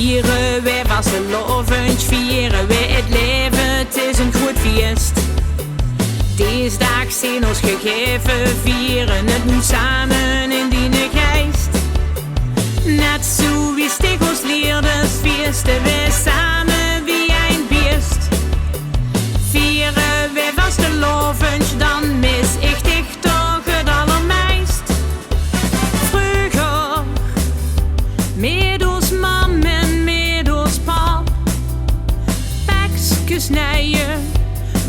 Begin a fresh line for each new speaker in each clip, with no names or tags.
Vieren wij Vastelaovendj, vieren wij het leven, het is een groot feest. Deze dag zijn ons gegeven, vieren het nu samen in die geest. Net zo wie stig ons leerders, feesten wij samen wie een beest. Vieren wij Vastelaovendj, dan mis ik dich toch het allermeest. Vroeger, met ons mam en met ons pap, pekjes snijden,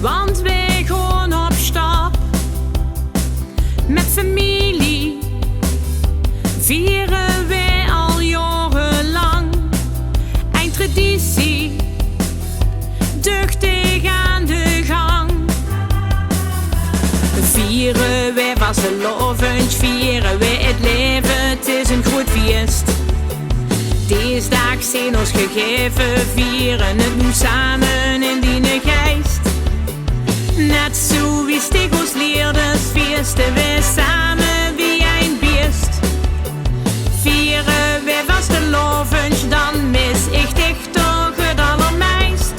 want wij gaan op stap. Met familie vieren wij al jarenlang, een traditie, duchtig aan de gang. Vieren wij Vastelaovendj, vieren wij het leven, het is een groot feest. Deze dag zijn ons gegeven, vieren het nu samen in die geest. Net zo wie stig ons leerders, feesten wij samen wie een beest. Vieren wij Vastelaovendj, dan mis ik dich toch het allermeest.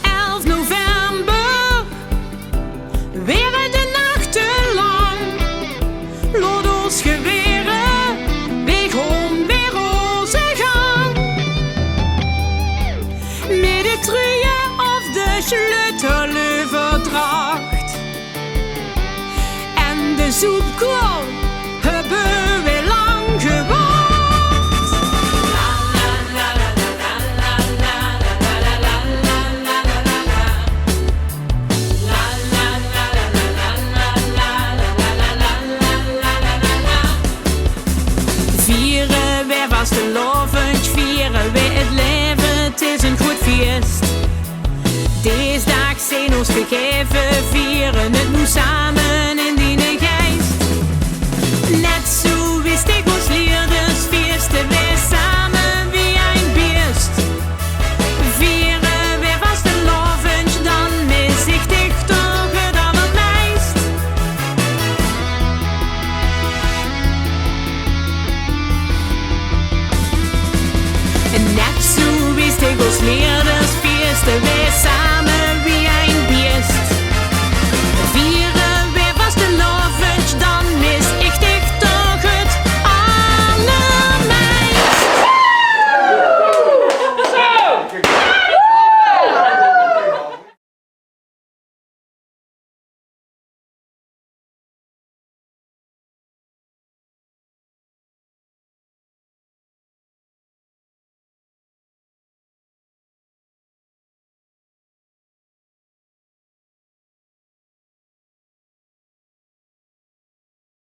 11 november, weer de nachten lang, laat ons geweren, wij gaan weer onze gang. Met de truie of de sleutelöverdracht en de zoepkool hebben we lang gewacht. Vieren wij Vastelaovendj, vieren wij het leven, het is een goed feest. Deze dag zijn ons gegeven, vieren het nu samen in die geest. Net zo wie stig ons leerders, feesten wij samen wie een beest. Vieren wij Vastelaovendj, dan mis ik dich toch het allermeest. Net zo wie stig ons leerders, feesten wij samen